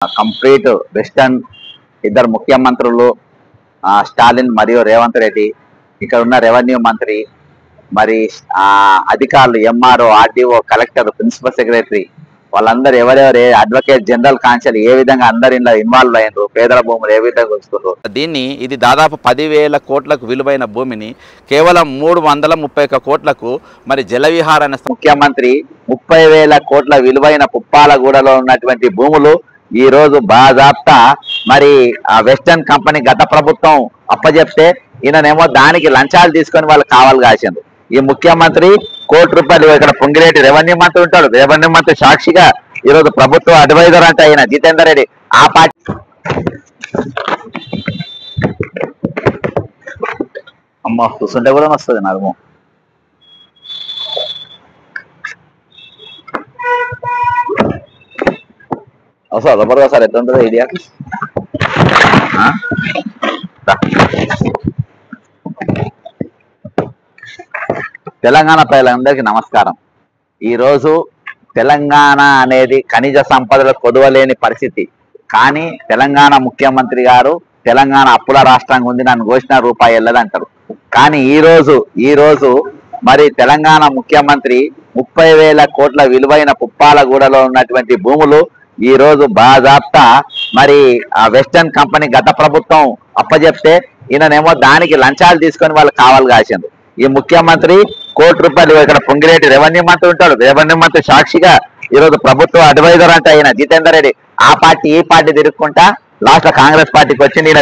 Complete western ఇద్దరు ముఖ్యమంత్రులు స్టాలిన్ మరియు రేవంత్ రెడ్డి, ఇక్కడ ఉన్న రెవెన్యూ మంత్రి, మరి అధికారులు MRO, RDO, collector, principal secretary వాళ్ళందరూ ఎవరెవరు అడ్వకేట్ జనరల్ కాన్సల్ ఏ విధంగా అందరు ఇందులో ఇన్వాల్వ్ అయ్యారు, పేదల భూములు ఏ విధంగా ఉంచుతున్నారు. ఇది దాదాపు 10,000 కోట్లకు విలువైన భూమిని కేవలం 331 కోట్లకు మరి జలవిహార ముఖ్యమంత్రి 30,000 కోట్ల విలువైన పుప్పాలగూడలో ఉన్నటువంటి భూములు ఈ రోజు బాజాప్తా మరి వెస్టర్న్ కంపెనీ గత ప్రభుత్వం అప్పచెప్తే ఈయననేమో దానికి లంచాలు తీసుకొని వాళ్ళు కావాలి కాసిండు. ఈ ముఖ్యమంత్రి ₹1 ఇక్కడ పొంగిరెడ్డి రెవెన్యూ మంత్రి ఉంటాడు, రెవెన్యూ మంత్రి సాక్షిగా ఈరోజు ప్రభుత్వ అడ్వైజర్ అంటే ఆయన జితేందర్ రెడ్డి ఆ పార్టీ అమ్మ చూస్తుంటే కూడా వస్తుంది నడుము. వస్తుంది సార్ ఎట్లా ఉంటుందో ఐడియా. తెలంగాణ ప్రజలందరికీ నమస్కారం. ఈరోజు తెలంగాణ అనేది ఖనిజ సంపదల కొదవలేని పరిస్థితి. కానీ తెలంగాణ ముఖ్యమంత్రి గారు తెలంగాణ అప్పుల రాష్ట్రంగా ఉంది, నన్ను ఘోషణ రూపాయి వెళ్ళదంటారు. కానీ ఈరోజు మరి తెలంగాణ ముఖ్యమంత్రి 30,000 కోట్ల విలువైన పుప్పాలగూడలో ఉన్నటువంటి భూములు ఈ రోజు బాజాప్తా మరి వెస్టర్న్ కంపెనీ గత ప్రభుత్వం అప్పచెప్తే ఈయననేమో దానికి లంచాలు తీసుకొని వాళ్ళు కావాలి కాసిండు. ఈ ముఖ్యమంత్రి ₹1 ఇక్కడ పొంగిరెడ్డి రెవెన్యూ మంత్రి ఉంటాడు, రెవెన్యూ మంత్రి సాక్షిగా ఈరోజు ప్రభుత్వ అడ్వైజర్ అంటే ఆయన జితేందర్ రెడ్డి ఆ పార్టీ ఈ పార్టీ తిరుగుకుంటా లాస్ట్ కాంగ్రెస్ పార్టీకి వచ్చింది. ఈయన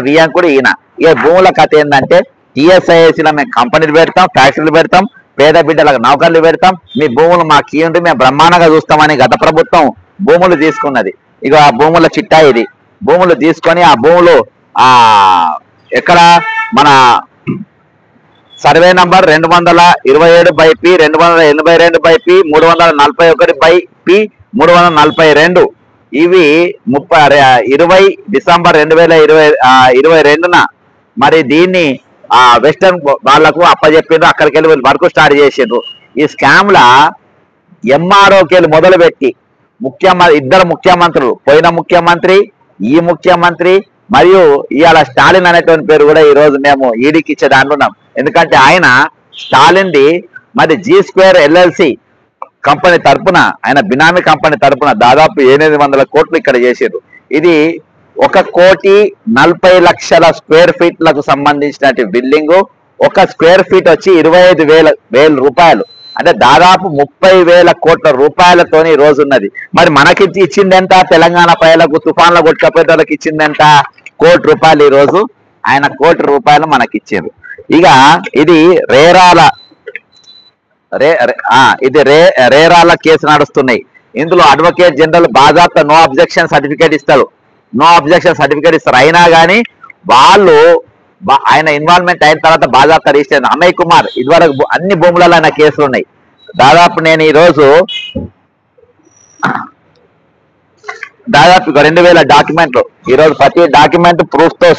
వియంకుడు ఈయన. ఈ భూముల కథ ఏంటంటే టీఎస్ఐఎస్లో మేము కంపెనీలు పెడతాం, ఫ్యాక్టరీలు పెడతాం, పేద బిడ్డలకు నౌకర్లు పెడతాం, మీ భూములు మాకు ఇవ్వండి, మేము బ్రహ్మాండంగా చూస్తామని గత ప్రభుత్వం భూములు తీసుకున్నది. ఇక ఆ భూముల చిట్టా ఇది. భూములు తీసుకొని ఆ భూములు ఎక్కడ మన survey number 227/P, 282/P, 341/P, 342 ఇవి 20 డిసెంబర్ 2022 మరి దీన్ని వెస్టర్న్ వాళ్లకు అప్పచెప్పిండ్రు. అక్కడికి వెళ్ళి వర్క్ స్టార్ట్ చేసిండ్రు. ఈ స్కామ్ లా ఎంఆర్ఓకేలు మొదలుపెట్టి ఇద్దరు ముఖ్యమంత్రులు, పోయిన ముఖ్యమంత్రి, ఈ ముఖ్యమంత్రి మరియు ఇవాళ స్టాలిన్ అనేటువంటి పేరు కూడా ఈ రోజు మేము ఈడీకి ఇచ్చే దాంట్లో ఉన్నాం. ఎందుకంటే ఆయన స్టాలిన్ది మరి G2 LLC కంపెనీ తరపున, ఆయన బినామీ కంపెనీ తరపున దాదాపు 800 కోట్లు ఇక్కడ చేసారు. ఇది 1,40,00,000 స్క్వేర్ ఫీట్లకు సంబంధించినటువంటి బిల్డింగు. 1 స్క్వేర్ ఫీట్ వచ్చి 25,000 రూపాయలు, అంటే దాదాపు 30,000 కోట్ల రూపాయలతోని ఈ రోజు ఉన్నది. మరి మనకి ఇచ్చింది ఎంత? తెలంగాణ ప్రజలకు తుఫాన్ల కొట్టుకపోయేటోళ్ళకి ఇచ్చింది ఎంత? ₹1 ఈ రోజు ఆయన ₹1 మనకి ఇచ్చారు. ఇక ఇది రేరాల కేసు నడుస్తున్నాయి. ఇందులో అడ్వకేట్ జనరల్ బాజాప్తా నో అబ్జెక్షన్ సర్టిఫికేట్ ఇస్తారు. అయినా కానీ వాళ్ళు ఆయన ఇన్వాల్వ్మెంట్ అయిన తర్వాత బాజాప్తా రిజిస్టర్ అమయ్ కుమార్ ఇదివరకు అన్ని భూములలో ఆయన కేసులు ఉన్నాయి. దాదాపు నేను ఈరోజు దాదాపు 2,000 డాక్యుమెంట్లు ఈరోజు ప్రతి డాక్యుమెంట్ ప్రూఫ్ తో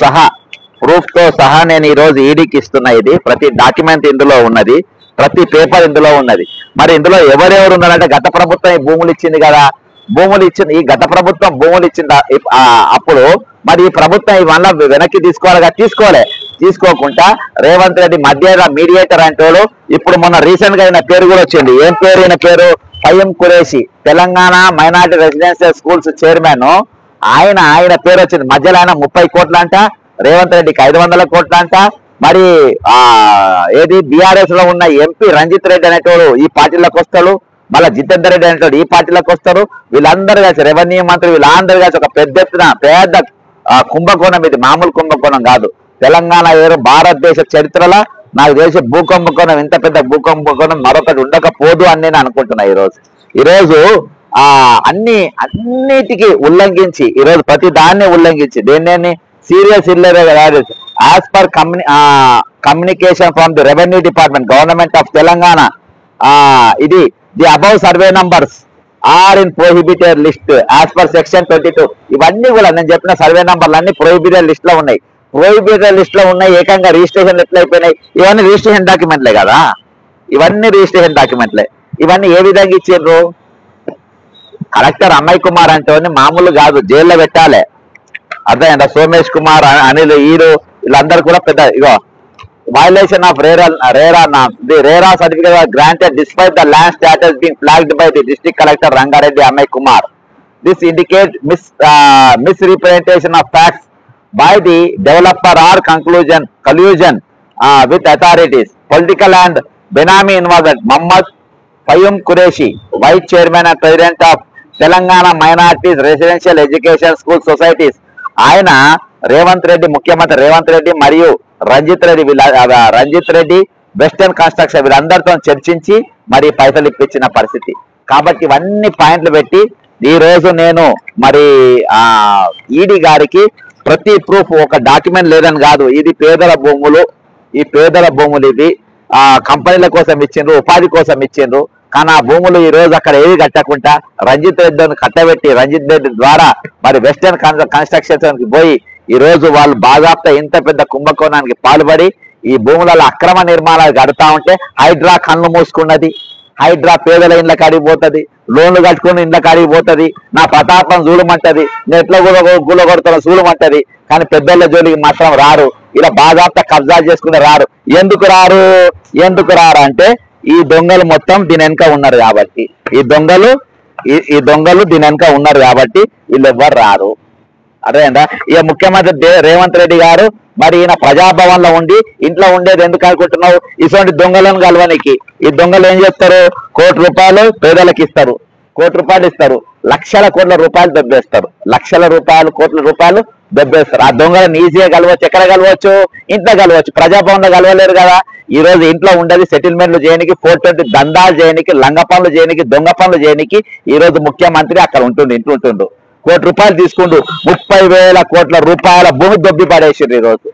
సహా నేను ఈరోజు ఈడీకి ఇస్తున్నా. ఇది ప్రతి డాక్యుమెంట్ ఇందులో ఉన్నది, ప్రతి పేపర్ ఇందులో ఉన్నది. మరి ఇందులో ఎవరెవరు ఉన్నారంటే గత ప్రభుత్వం ఈ భూములు ఇచ్చింది కదా, ఈ గత ప్రభుత్వం భూములు ఇచ్చింది. అప్పుడు మరి ఈ ప్రభుత్వం ఇవల్ల వెనక్కి తీసుకోకుండా రేవంత్ రెడ్డి మధ్య మీడియేటర్ అంటోడు. ఇప్పుడు మొన్న రీసెంట్ గా ఆయన పేరు కూడా వచ్చింది. ఏం పేరు? ఈయన పేరు Fahim Qureshi, Telangana minority residential schools chairman. ఆయన పేరు వచ్చింది. మధ్యలో ఆయన 30 కోట్లు అంట, రేవంత్ రెడ్డికి 500 కోట్లు అంట. మరి ఏది బీఆర్ఎస్ లో ఉన్న ఎంపీ రంజిత్ రెడ్డి అనేటోడు ఈ పార్టీలోకి వస్తాడు, మళ్ళీ జితేందర్ రెడ్డి అనేటోడు ఈ పార్టీలోకి వస్తారు. వీళ్ళందరూ కలిసి రెవెన్యూ మంత్రి వీళ్ళందరూ కలిసి ఒక పెద్ద కుంభకోణం. ఇది మామూలు కుంభకోణం కాదు. తెలంగాణ భారతదేశ చరిత్రలో నాకు తెలిసి భూకుంభకోణం, ఇంత పెద్ద భూకుంభకోణం మరొకటి ఉండకపోదు అని నేను అనుకుంటున్నా. ఈరోజు అన్నిటికీ ఉల్లంఘించి ఈరోజు ప్రతి దాన్ని ఉల్లంఘించి దేన్ని serious irregularities as per communication from the revenue department government of Telangana ఇది the above survey numbers are in prohibited list as per section 22. ఇవన్నీ కూడా నేను చెప్పిన సర్వే నంబర్లు అన్ని ప్రొహిబిటెడ్ లిస్ట్ లో ఉన్నాయి. ఏకంగా రిజిస్ట్రేషన్ ఎట్లయిపోయినాయి? ఇవన్నీ రిజిస్ట్రేషన్ డాక్యుమెంట్లే కదా, ఇవన్నీ ఏ విధంగా ఇచ్చిండ్రు? కలెక్టర్ అమ్మాయి కుమార్ అంటే మామూలు కాదు, జైల్లో పెట్టాలి. అర్థమైందా? సోమేష్ కుమార్, అనిల్, ఈరు వీళ్ళందరూ కూడా పెద్ద ఇగో violation of RERA certificate granted despite the land status being flagged by the district collector Rangareddy అమ్మాయి Kumar. This indicate misrepresentation of facts by the developer or collusion with authorities. Political and Benami involvement. Muhammad Fayum Qureshi, Vice Chairman and President of Telangana Minorities Residential Education School Societies. ఆయన రేవంత్ రెడ్డి, ముఖ్యమంత్రి రేవంత్ రెడ్డి మరియు Ranjith Reddy western construction వీళ్ళందరితో చర్చించి మరి పైసలు ఇప్పించిన పరిస్థితి. కాబట్టి ఇవన్నీ పాయింట్లు పెట్టి ఈ రోజు నేను మరి ఈడీ గారికి ప్రతి ప్రూఫ్, ఒక డాక్యుమెంట్ లేదని కాదు, ఇది పేదల భూములు, ఈ పేదల భూములు ఇది కంపెనీల కోసం ఇచ్చిండ్రు, ఉపాధి కోసం ఇచ్చిండ్రు. కానీ ఆ భూములు ఈ రోజు అక్కడ ఏది కట్టకుండా రంజిత్ రెడ్డిని కట్టబెట్టి రంజిత్ రెడ్డి ద్వారా మరి వెస్టర్న్ కన్స్ట్రక్షన్స్ పోయి ఈ రోజు వాళ్ళు బాజాప్తా ఇంత పెద్ద కుంభకోణానికి పాల్పడి ఈ భూములలో అక్రమ నిర్మాణాలు కడతా ఉంటే హైడ్రా కళ్ళు మూసుకున్నది. హైడ్రా పేదల ఇండ్ల కాడిపోతుంది, లోన్లు కట్టుకుని ఇండ్ల కాడిపోతుంది, నా ప్రతాపం చూడమంటది, నేను ఎట్లా కూలగొడతానో చూడమంటది. కానీ పెద్దల జోలికి మాత్రం రారు, ఇలా బాజాప్తా కబ్జా చేసుకుని రారు. ఎందుకు రారు అంటే ఈ దొంగలు మొత్తం దీని వెనుక ఉన్నారు కాబట్టి, ఈ దొంగలు దీని వెనుక ఉన్నారు కాబట్టి వీళ్ళు ఎవ్వరు రారు. అర్థమైందా? ఇక ముఖ్యమంత్రి రేవంత్ రెడ్డి గారు మరి ఈయన ప్రజాభవన్ లో ఉండి ఇంట్లో ఉండేది ఎందుకు అనుకుంటున్నావు? ఇటువంటి దొంగలను కలవనికి. ఈ దొంగలు ఏం చేస్తారు? ₹1 పేదలకు ఇస్తారు, ₹1 ఇస్తారు, లక్షల కోట్ల రూపాయలు దెబ్బేస్తారు, కోట్ల రూపాయలు దెబ్బేస్తారు. ఆ దొంగలను ఈజీగా కలవచ్చు. ఎక్కడ కలవచ్చు? ఇంట్లో కలవచ్చు. ప్రజాభవన్ లో కలవలేరు కదా. ఈ రోజు ఇంట్లో ఉండేది సెటిల్మెంట్లు చేయడానికి, 420 దందాలు చేయడానికి, లంగ పనులు చేయడానికి, దొంగ పనులు చేయడానికి ఈ రోజు ముఖ్యమంత్రి అక్కడ ఇంట్లో ఉంటుండు. ₹1 తీసుకుంటూ 30,000 కోట్ల రూపాయల భూమి దొబ్బి పడేసారు. ఈ రోజు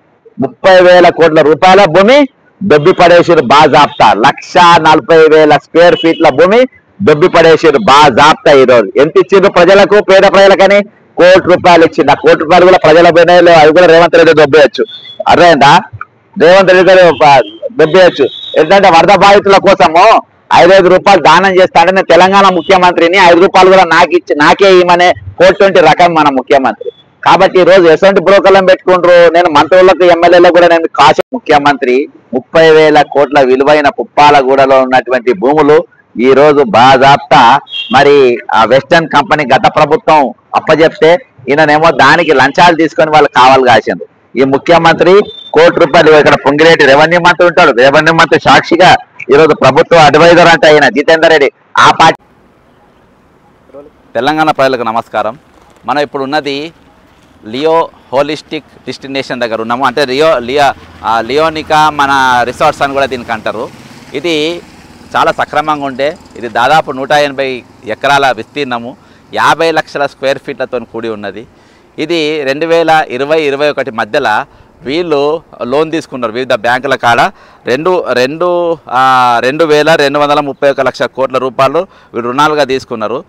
30,000 కోట్ల రూపాయల భూమి దొబ్బి పడేసారు బాజాప్తా. 140,000 స్క్వేర్ ఫీట్ల భూమి దొబ్బి పడేసారు బాజాప్తా. ఈ రోజు ఎంత ఇచ్చిండ్రు ప్రజలకు, పేద ప్రజలకని? ₹1 ఇచ్చింది. ఆ ₹1 కూడా ప్రజల పైన అవి కూడా రేవంత్ రెడ్డి దొబ్బేయచ్చు. అర్థమైందా? రేవంత్ రెడ్డి దొబ్బేయచ్చు. ఎందుకంటే వరద బాధితుల కోసము ₹5 దానం చేస్తానంటే నేను తెలంగాణ ముఖ్యమంత్రిని, ₹5 కూడా నాకే ఇవ్వమనే 420 రకం మన ముఖ్యమంత్రి. కాబట్టి ఈ రోజు ఎటువంటి బ్రోకర్లను పెట్టుకుంటారు? నేను మంత్రులకు, ఎమ్మెల్యేలకు కూడా నేను కాశీ ముఖ్యమంత్రి 30,000 కోట్ల విలువైన పుప్పాలగూడలో ఉన్నటువంటి భూములు ఈ రోజు బాజాప్తా మరి ఆ వెస్టర్న్ కంపెనీ గత ప్రభుత్వం అప్పచెప్తే ఈయననేమో దానికి లంచాలు తీసుకొని వాళ్ళు కావాలి కాసిండ్రు. ఈ ముఖ్యమంత్రి ₹1 ఇక్కడ పొంగిరెడ్డి రెవెన్యూ మంత్రి ఉంటాడు, రెవెన్యూ మంత్రి సాక్షిగా ఈరోజు ప్రభుత్వ అడ్వైజర్ అంటే ఆయన జితేందర్ రెడ్డి ఆ పార్టీ. తెలంగాణ ప్రజలకు నమస్కారం. మనం ఇప్పుడు ఉన్నది లియో హోలిస్టిక్ డెస్టినేషన్ దగ్గర ఉన్నాము. అంటే లియోనికా మన రిసార్ట్స్ అని కూడా దీనికి అంటారు. ఇది చాలా సక్రమంగా ఉండే, ఇది దాదాపు 180 ఎకరాల విస్తీర్ణము, 50 లక్షల స్క్వేర్ ఫీట్లతో కూడి ఉన్నది. ఇది 2020-21 మధ్యలో వీళ్ళు లోన్ తీసుకున్నారు వివిధ బ్యాంకుల కాడ. 2,231 లక్షల కోట్ల రూపాయలు వీళ్ళు రుణాలుగా తీసుకున్నారు.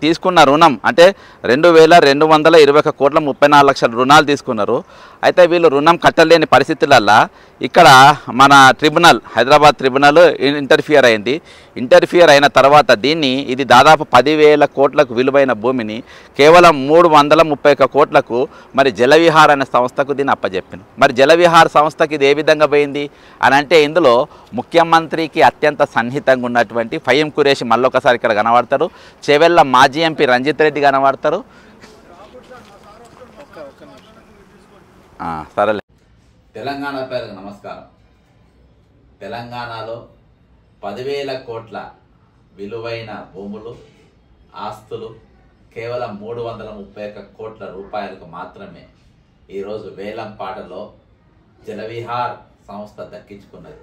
తీసుకున్న రుణం అంటే 2,221 కోట్ల 34 లక్షల రుణాలు తీసుకున్నారు. అయితే వీళ్ళు రుణం కట్టలేని పరిస్థితులల్లో ఇక్కడ మన ట్రిబ్యునల్, హైదరాబాద్ ట్రిబ్యునల్ ఇంటర్ఫియర్ అయింది. ఇంటర్ఫియర్ అయిన తర్వాత ఇది దాదాపు 10,000 కోట్లకు విలువైన భూమిని కేవలం 331 కోట్లకు మరి జలవిహార్ అనే సంస్థకు దీన్ని అప్పచెప్పింది. మరి జలవిహార్ సంస్థకి ఇది ఏ విధంగా పోయింది అని అంటే ఇందులో ముఖ్యమంత్రికి అత్యంత సన్నిహితంగా ఉన్నటువంటి ఫయీం ఖురేషి మళ్ళొకసారి ఇక్కడ కనబడతారు, చెవెళ్ళ మాజీ ఎంపీ రంజిత్ రెడ్డి కనబడతారు. సరేలే. తెలంగాణ పేరుకు నమస్కారం. తెలంగాణలో 10,000 కోట్ల విలువైన భూములు, ఆస్తులు కేవలం 331 కోట్ల రూపాయలకు మాత్రమే ఈరోజు వేలంపాటలో జలవిహార్ సంస్థ దక్కించుకున్నది.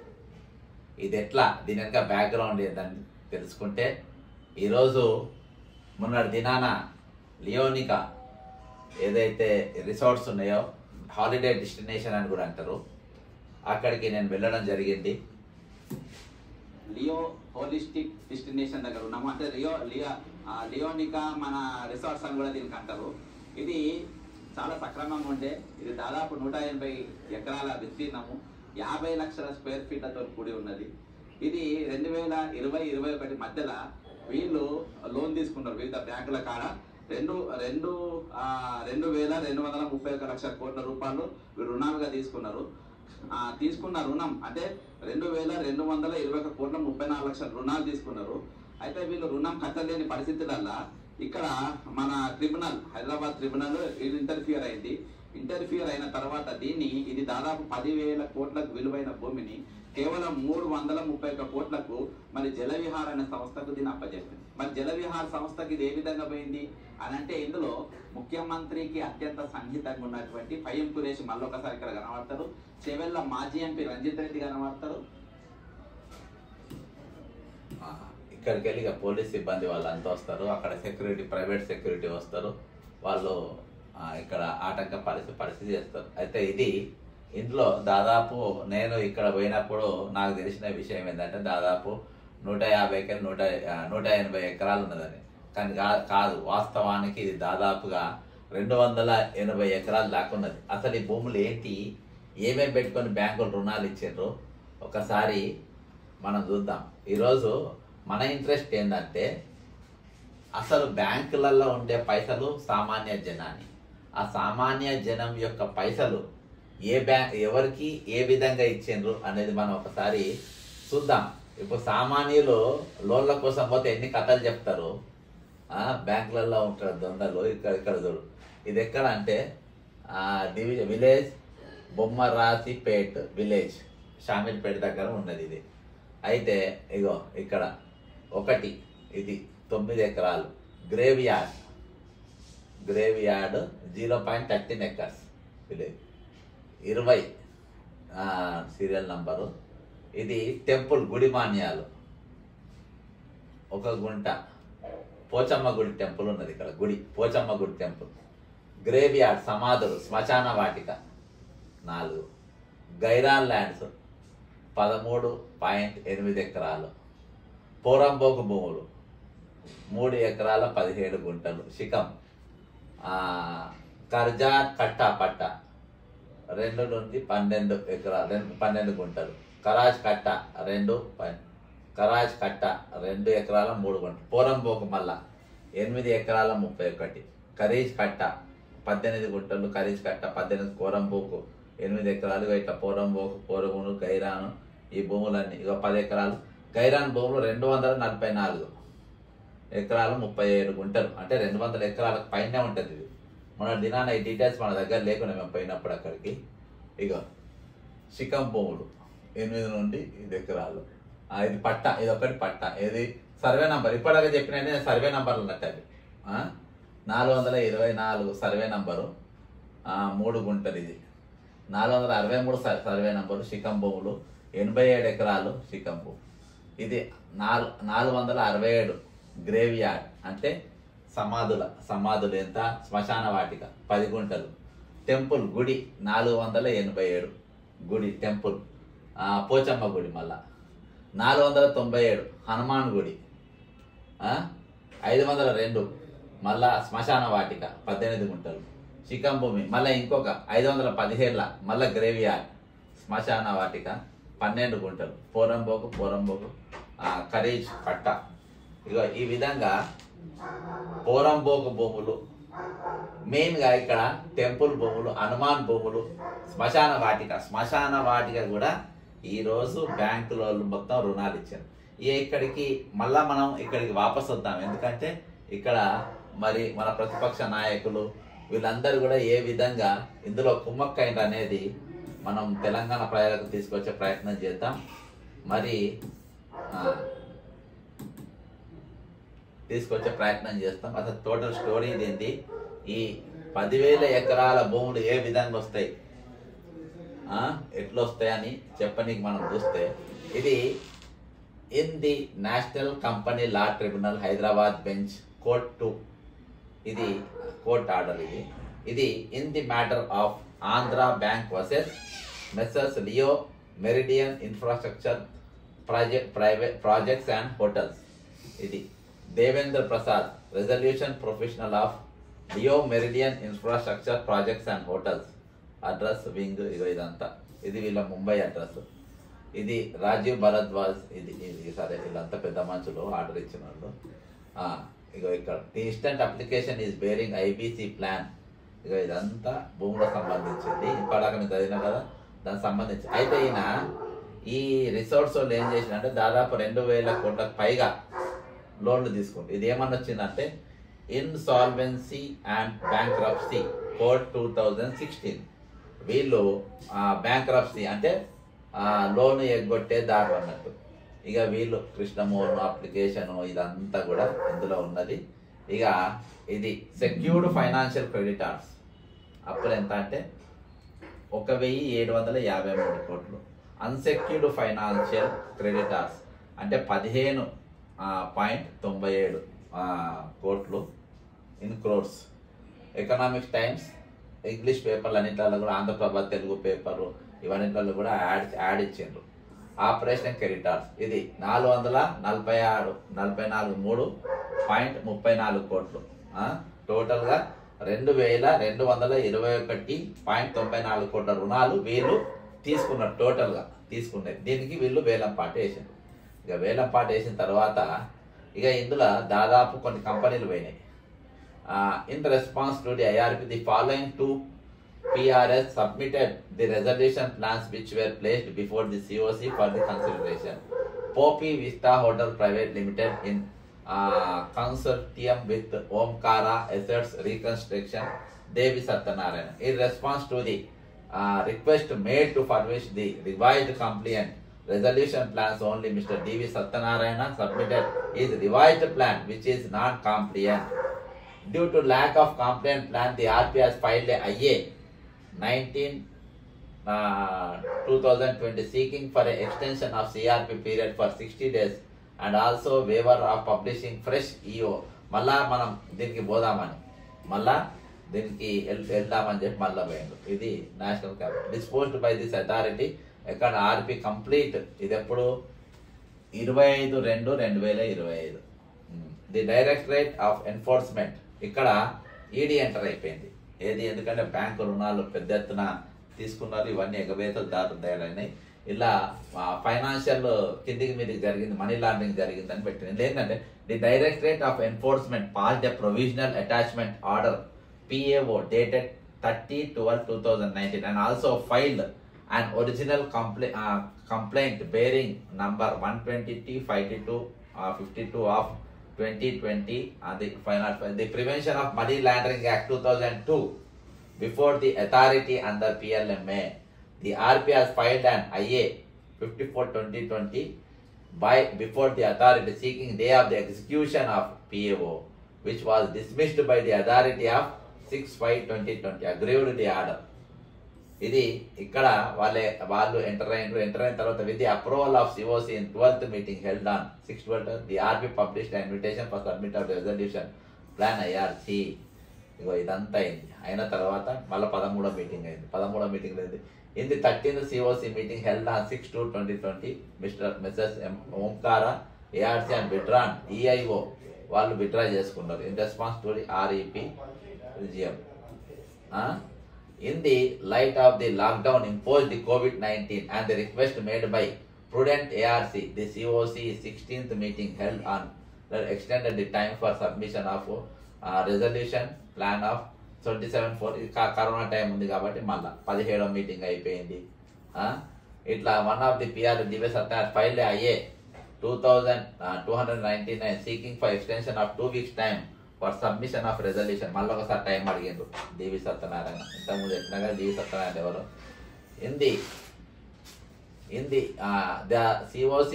ఇది ఎట్లా, దీని యొక్క బ్యాక్గ్రౌండ్ ఏందని తెలుసుకుంటే, ఈరోజు మొన్నటి దినాన లియోనికా ఏదైతే రిసార్ట్స్ ఉన్నాయో, హాలిడే డెస్టినేషన్ అని కూడా అంటారు, అక్కడికి నేను వెళ్ళడం జరిగింది. లియో హోలిస్టిక్ డెస్టినేషన్ దగ్గర ఉన్నాము. అంటే లియోనికా మన రిసార్ట్స్ అని కూడా దీనికి అంటారు. ఇది చాలా సక్రమంగా ఉండే, ఇది దాదాపు 180 ఎకరాల విస్తీర్ణము, 50 లక్షల స్క్వేర్ ఫీట్లతో కూడి ఉన్నది. ఇది 2020-21 మధ్యలో వీళ్ళు లోన్ తీసుకున్నారు వివిధ బ్యాంకుల కాడ 2,231 లక్షల కోట్ల రూపాయలు వీళ్ళు రుణాలుగా తీసుకున్నారు. తీసుకున్న రుణం అంటే 2,221 కోట్ల 34 లక్షల రుణాలు తీసుకున్నారు. అయితే వీళ్ళు రుణం కట్టలేని పరిస్థితులల్లా ఇక్కడ మన ట్రిబ్యునల్, హైదరాబాద్ ట్రిబ్యునల్ ఇంటర్ఫియర్ అయింది. ఇంటర్ఫియర్ అయిన తర్వాత ఇది దాదాపు 10,000 కోట్లకు విలువైన భూమిని కేవలం 331 కోట్లకు మరి జలవిహార్ అనే సంస్థకు దీన్ని అప్పచెప్పింది. మరి జలవిహార్ సంస్థకి ఇది ఏ విధంగా పోయింది అని అంటే ఇందులో ముఖ్యమంత్రికి అత్యంత సన్నిహితంగా ఉన్నటువంటి ఫయం కురేష్ మళ్ళొకసారి ఇక్కడ కనబడతారు, చెవెళ్ళ మాజీ ఎంపీ రంజిత్ రెడ్డి కనబడతారు. ఇక్కడికి వెళ్ళి పోలీస్ సిబ్బంది వాళ్ళంతా వస్తారు, అక్కడ సెక్యూరిటీ, ప్రైవేట్ సెక్యూరిటీ వస్తారు, వాళ్ళు ఇక్కడ ఆటంక పరిస్థితి చేస్తారు. అయితే ఇందులో దాదాపు నేను ఇక్కడ పోయినప్పుడు నాకు తెలిసిన విషయం ఏంటంటే దాదాపు 180 ఎకరాలు ఉన్నదని. కానీ కాదు, వాస్తవానికి ఇది దాదాపుగా 280 ఎకరాలు దాకా ఉన్నది. అసలు ఈ భూములు ఏంటి, ఏమేమి పెట్టుకొని బ్యాంకులు రుణాలు ఇచ్చిండ్రు ఒకసారి మనం చూద్దాం. ఈరోజు మన ఇంట్రెస్ట్ ఏంటంటే అసలు బ్యాంకులలో ఉండే పైసలు సామాన్య జనాన్ని, ఆ సామాన్య జనం యొక్క పైసలు ఎవరికి ఏ విధంగా ఇచ్చిండ్రు అనేది మనం ఒకసారి చూద్దాం. ఇప్పుడు సామాన్యులు లోన్ల కోసం పోతే ఎన్ని కథలు చెప్తారు, బ్యాంకులలో ఉంటారు దొంగలు. ఇక్కడ చూడు, ఇది ఎక్కడ అంటే విలేజ్ బొమ్మరాసిపేట్ విలేజ్, షామీర్పేట దగ్గర ఉన్నది ఇది. అయితే ఇగో ఇక్కడ ఇది 9 ఎకరాలు grave yard 0.13 acres village, 20 serial number. ఇది టెంపుల్, గుడి మాన్యాలు 1 గుంట, పోచమ్మ గుడి టెంపుల్ ఉన్నది ఇక్కడ, పోచమ్మ గుడి టెంపుల్. గ్రేవ్ యార్డ్, సమాధులు, శ్మశాన వాటిక 4, గైరాన్ ల్యాండ్స్ 13.8 ఎకరాలు, పోరంబోకు భూములు 3 ఎకరాల 17 గుంటలు, శిఖం, కర్జా కట్టా పట్ట 2 నుండి 12 ఎకరాలు 12 గుంటలు, కరాజ్ కట్ట 2 ఎకరాల 3 గుంటలు, పోరంబోకు మళ్ళా 8 ఎకరాల 31, కరీజ్ కట్ట 18 గుంటలు, కరీజ్ కట్ట 18, పోరంబోకు 8 ఎకరాలు. ఇట్లా పోరంబోకు, పోరుగును, గైరాను ఈ భూములన్నీ ఇక 10 ఎకరాలు. గైరాన్ భూములు 244 ఎకరాలు 37 గుంటలు, అంటే 200 ఎకరాలకు పైన ఉంటుంది ఇది. మన దినాన ఈ డీటెయిల్స్ మన దగ్గర లేకుండా మేము పోయినప్పుడు అక్కడికి. ఇక శిఖం భూములు 8 నుండి 5 ఎకరాలు. ఇది పట్ట, ఇది ఒకటి పట్ట. ఇది సర్వే నంబర్, ఇప్పటిదాకా చెప్పిన సర్వే నంబర్లు ఉన్నట్టు అవి. 424 సర్వే నంబరు, 3 గుంటలు. ఇది 463 సర్వే నంబరు. శిఖం భూములు 87 ఎకరాలు శిఖం భూమి. ఇది 467 గ్రేవ్ యార్డ్, అంటే సమాధులు ఎంత, శ్మశాన వాటిక 10 గుంటలు. టెంపుల్, గుడి 487 గుడి టెంపుల్, పోచమ్మ గుడి మళ్ళా 497, హనుమాన్ గుడి 502 మళ్ళా శ్మశాన వాటిక 18 గుంటలు. శిఖం భూమి మళ్ళీ ఇంకొక 517 మళ్ళా గ్రేవ్ యార్డ్, శ్మశాన వాటిక 12 గుంటలు. పోరంబోకు కరీజ్ పట్ట. ఇక ఈ విధంగా పోరంబోకు భూములు మెయిన్గా, ఇక్కడ టెంపుల్ భూములు, హనుమాన్ భూములు, శ్మశాన వాటిక కూడా ఈరోజు బ్యాంకులో మొత్తం రుణాలు ఇచ్చారు. మళ్ళా మనం ఇక్కడికి వాపసు వద్దాం. ఎందుకంటే ఇక్కడ మరి మన ప్రతిపక్ష నాయకులు వీళ్ళందరూ కూడా ఏ విధంగా ఇందులో కుమ్మక్కైంది అనేది మనం తెలంగాణ ప్రజలకు తీసుకొచ్చే ప్రయత్నం చేద్దాం. మరి అసలు టోటల్ స్టోరీ ఏంటి, ఈ 10,000 ఎకరాల భూములు ఏ విధంగా వస్తాయి, ఎట్లా వస్తాయని చెప్పనీకి మనం చూస్తే, ఇది in the national company law tribunal Hyderabad bench court 2, ఇది కోర్ట్ ఆర్డర్. ఇది in the matter of Andhra bank versus messrs Leo Meridian infrastructure projects and hotels. ఇది Devendra Prasad, resolution professional of Leo Meridian infrastructure projects and hotels, address wing. ఇదంతా ఇది వీళ్ళ Mumbai address. ఇది రాజీవ్ భరద్వాజ్, ఇది సరే వీళ్ళంతా పెద్ద మనుషులు ఆర్డర్ ఇచ్చిన వాళ్ళు. ఇక ఇక్కడ the instant application is bearing IBC plan. ఇక ఇదంతా భూములకు సంబంధించింది, ఇప్పటిదాకా నేను చదివినా కదా దానికి సంబంధించి. అయితే ఈయన ఈ రిసార్ట్స్ వాళ్ళు ఏం చేసినంటే దాదాపు 2,000 కోట్లకు పైగా లోన్లు తీసుకుంటారు. ఇది ఏమన్నా వచ్చిందంటే ఇన్సాల్వెన్సీ అండ్ బ్యాంక్రప్సీ కోడ్ 2016. వీళ్ళు బ్యాంక్రప్సీ అంటే లోన్ ఎగ్గొట్టే దారి అన్నట్టు. ఇక వీళ్ళు కృష్ణమోహన్ అప్లికేషన్ ఇదంతా కూడా ఇందులో ఉన్నది. ఇక ఇది సెక్యూర్డ్ ఫైనాన్షియల్ క్రెడిటార్స్ అప్పుడు ఎంత అంటే 1,753 కోట్లు. అన్సెక్యూర్డ్ ఫైనాన్షియల్ క్రెడిటార్స్ అంటే 15.97 కోట్లు in crores. Economic times English పేపర్లు అన్నింటిలో కూడా, ఆంధ్రప్రభ తెలుగు పేపరు ఇవన్నింటిలో కూడా యాడ్ ఇచ్చిండ్రు. ఆపరేషన్ క్రెడిటార్స్ ఇది 444.34 కోట్లు. టోటల్గా 2,221.94 కోట్ల రుణాలు వీళ్ళు తీసుకున్నారు. టోటల్గా తీసుకున్నారు. దీనికి వీళ్ళు వేలంపాట వేసారు. ఇక వేలంపాట వేసిన తర్వాత ఇక ఇందులో దాదాపు కొన్ని కంపెనీలు పోయినాయి. In response to the IRP the following 2 PRS submitted the resolution plans which were placed before the COC for the consideration. Poppy Vista Hotel Private Limited in consortium with Omkara Assets Reconstruction, Devi Satyanarayana. In response to the request made to furnish the revised compliant resolution plans, only Mr. D.V. Satyanarayana submitted his revised plan which is non-compliant. Due to lack of compliant plan, the RP has filed a IA 19/2020 seeking for an extension of CRP period for 60 days and also waiver of publishing fresh EO. మళ్ళా మనం దీనికి పోదామని మళ్ళా దీనికి వెళ్దామని చెప్పి మళ్ళా పోయిండు. ఇది national capital disposed by this authority. ఎక్కడ RP కంప్లీట్. ఇది ఎప్పుడు 25/2/2025. ది డైరెక్టరేట్ ఆఫ్ ఎన్ఫోర్స్మెంట్ ఇక్కడ ఈడీ ఎంటర్ అయిపోయింది. ఏది ఎందుకంటే బ్యాంకు రుణాలు పెద్ద ఎత్తున తీసుకున్నారు. ఇవన్నీ ఎగవేతలు దారుదాయినాయి. ఇలా ఫైనాన్షియల్ కిందికి మీదకి జరిగింది, మనీ లాండరింగ్ జరిగిందని పెట్టింది. ఏంటంటే the directorate of enforcement passed a provisional attachment order PAO dated 30/12/2019 and also filed an original complaint bearing number 120T5252 of 2020 and the Prevention of Money Laundering Act 2002 before the authority under PLMA. The RP has filed an IA 54/2020 before the authority seeking day of the execution of PAO, which was dismissed by the authority of 6/5/2020. Aggrieved the order. ఇది ఇక్కడ వాళ్ళు enter అయిన తర్వాత with the approval of COC in 12th meeting held on 6/12 the RP published invitation for submit of resolution plan IRC. ఇగో ఇదంతా అయింది. అయిన తర్వాత మళ్ళీ 13వ మీటింగ్ అయింది. 13వ మీటింగ్ అయింది. In the 13th COC meeting held on 6/2/2020 Mrs Omkara ARC and withdrawn EIO వాళ్ళు విత్డ్రా చేసుకున్నారు in response to the REP రిజియం. In the light of the lockdown imposed the COVID-19 and the request made by Prudent ARC, the COC 16th meeting held on that extended the time for submission of resolution plan of 27/4. Corona time ఉంది కాబట్టి మళ్ళా 17వ meeting అయిపోయింది. ఇట్లా one of the PR DV Satyanarayana filed IA 2299 seeking for extension of 2 weeks time for submission of resolution. మళ్ళీ ఒకసారి time అడిగిండ్రు DV Satyanarayana. ఇంతకుముందు చెప్పినాగా DV Satyanarayana ఎవరు. In the COC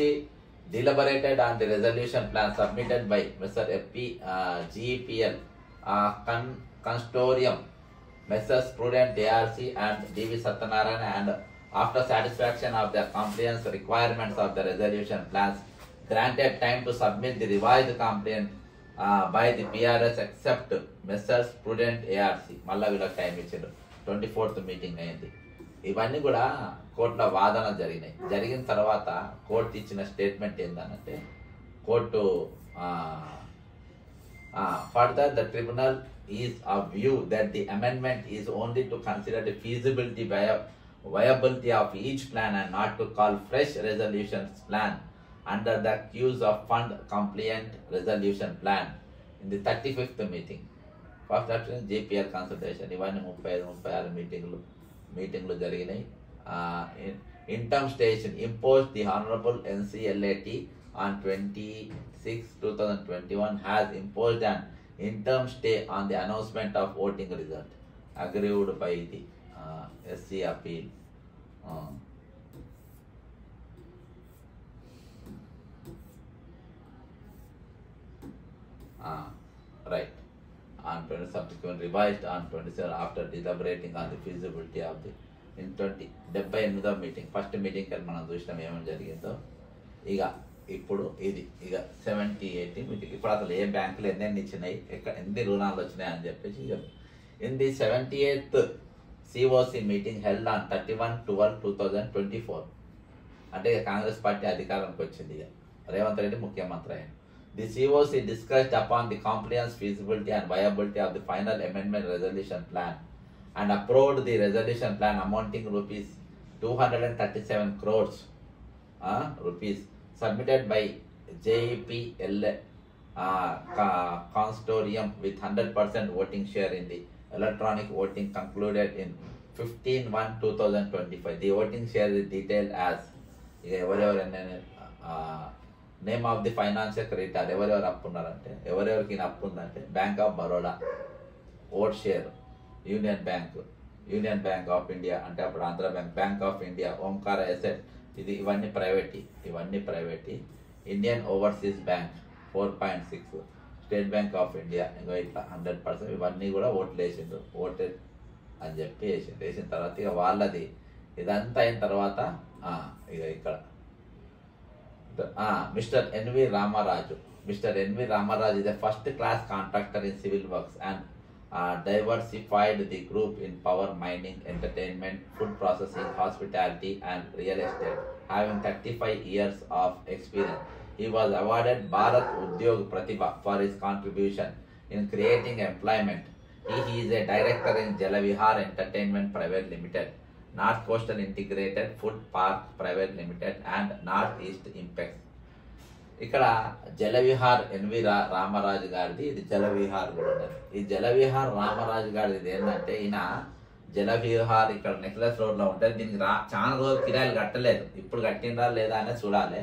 deliberated on the resolution plan submitted by Mr. GEPL Consortium, Messrs. Prudent ARC and DV Satyanarayana, and after satisfaction of the compliance requirements of the resolution plans, granted time to submit the revised complaint by the PRS except Messrs. Prudent ARC. మళ్ళీ వీళ్ళకి time ఇచ్చారు. 24th meeting అయింది. ఇవన్నీ కూడా కోర్టులో వాదన జరిగినాయి. జరిగిన తర్వాత కోర్టు ఇచ్చిన స్టేట్మెంట్ ఏంటంటే court further the tribunal is of view that the amendment is only to consider the feasibility viability of each plan and not to call fresh resolutions plan under the use of fund compliant resolution plan in the 35th meeting. First option JPL consultation. ఇవన్నీ 35-36 మీటింగ్లు జరిగినాయి. Interim station imposed the Honorable NCLAT on 26/2021 has imposed an interim stay on the announcement of voting result. Aggrieved by the SC appeal. Right. On 20 subsequent revised on 27 after deliberating on the feasibility of the in 78వ meeting first meeting కానీ మనం చూసినాం ఏమని జరిగిందో. ఇక ఇప్పుడు ఇది ఇక 70-80 మీటింగ్. ఇప్పుడు అసలు ఏ బ్యాంకులు ఎన్ని ఇచ్చినాయి, ఎన్ని రుణాలు వచ్చినాయి అని చెప్పేసి in the 78th COC meeting held on 31/12/2024. అంటే ఇక కాంగ్రెస్ పార్టీ అధికారానికి వచ్చింది. ఇక రేవంత్ రెడ్డి ముఖ్యమంత్రి అయ్యాడు. The COC discussed upon the compliance, feasibility and viability of the final amendment resolution plan and approved the resolution plan amounting rupees 237 crores rupees submitted by JEPL consortium with 100% voting share in the electronic voting concluded in 15/1/2025. The voting share is detailed as name of the financial creditor ఎవరెవరు అప్పు ఉన్నారంటే ఎవరెవరికి అప్పు ఉందంటే bank of Baroda, ఓట్ షేర్, union bank of India అంటే అప్పుడు Andhra bank, bank of India, Omkara asset ఇవన్నీ private. Indian overseas bank 4.6, state bank of India ఇంకా ఇట్లా 100%. ఇవన్నీ కూడా ఓట్లు వేసిండ్రు. ఓటెడ్ అని చెప్పి వేసిన తర్వాత ఇక వాళ్ళది ఇదంతా అయిన తర్వాత ఇక ఇక్కడ Mr. N.V. Ramaraju. Mr. N.V. Ramaraju is a first-class contractor in civil works and diversified the group in power, mining, entertainment, food processing, hospitality and real estate, having 35 years of experience. He was awarded Bharat Udyog Pratibha for his contribution in creating employment. He is a director in Jalavihar Entertainment Private Limited, North Coastal Integrated Food Park Private Limited and North East Impex. ఇక్కడ Jalavihar N V Ramaraju గారిది, ఇది జలవిహార్ కూడా ఉన్నది. ఈ జలవిహార్ రామరాజు గారిది ఇది ఏంటంటే ఈయన జలవిహార్ ఇక్కడ నెక్లెస్ రోడ్లో ఉంటుంది. దీనికి చాలా రోజులు కిరాయిలు కట్టలేదు. ఇప్పుడు కట్టినరా లేదా అనేది చూడాలి.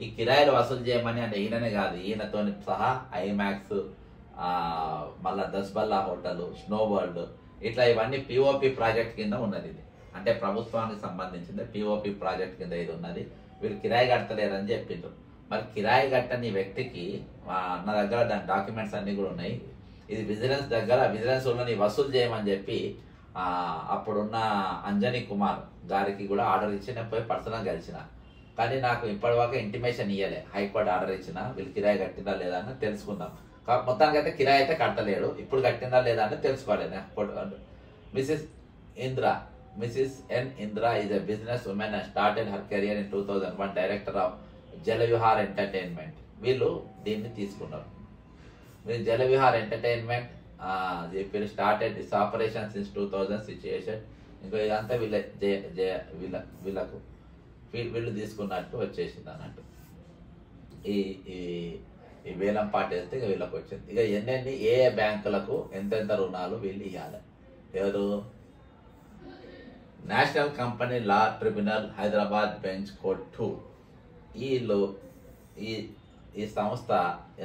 ఈ కిరాయిలు వసూలు చేయమని అంటే ఈయననే కాదు, ఈయనతో సహా ఐమాక్స్, మళ్ళా దస్బల్లా హోటల్, స్నో వరల్డ్ ఇట్లా ఇవన్నీ POP ప్రాజెక్ట్ కింద ఉన్నది. ఇది అంటే ప్రభుత్వానికి సంబంధించింది POP ప్రాజెక్ట్ కింద ఇది ఉన్నది. వీళ్ళు కిరాయి కట్టలేరని చెప్పిండ్రు. మరి కిరాయి కట్టని వ్యక్తికి నా దగ్గర దాని డాక్యుమెంట్స్ అన్నీ కూడా ఉన్నాయి. ఇది విజిలెన్స్ వాళ్ళని వసూలు చేయమని చెప్పి అప్పుడున్న అంజనీ కుమార్ గారికి కూడా ఆర్డర్ ఇచ్చి నేను పోయి పర్సనల్ గెలిచిన. కానీ నాకు ఇప్పటివరకు ఇంటిమేషన్ ఇవ్వలే. హైకోర్టు ఆర్డర్ ఇచ్చిన వీళ్ళు కిరాయి కట్టిందా లేదా అని తెలుసుకుందాం. మొత్తానికి అయితే కిరాయి అయితే కట్టలేడు. ఇప్పుడు కట్టిందా లేదా అంటే తెలుసుకోవాలి. Mrs. N. Indra is a business woman and started her career in 2001, director of Jalavihar Entertainment. వీళ్ళు దీన్ని తీసుకున్నారు. మీరు జలవిహార్ ఎంటర్టైన్మెంట్ చెప్పి started this operation since 2000 situation. ఇంకో ఇదంతా వీళ్ళు తీసుకున్నట్టు వచ్చేసింది అన్నట్టు. ఈ వేలం పాట వేస్తే ఇక వీళ్ళకి వచ్చింది. ఇక ఏ బ్యాంకులకు ఎంతెంత రుణాలు వీళ్ళు ఇవ్వాలి. ఎవరు? National company law tribunal Hyderabad bench court 2. వీళ్ళు ఈ సంస్థ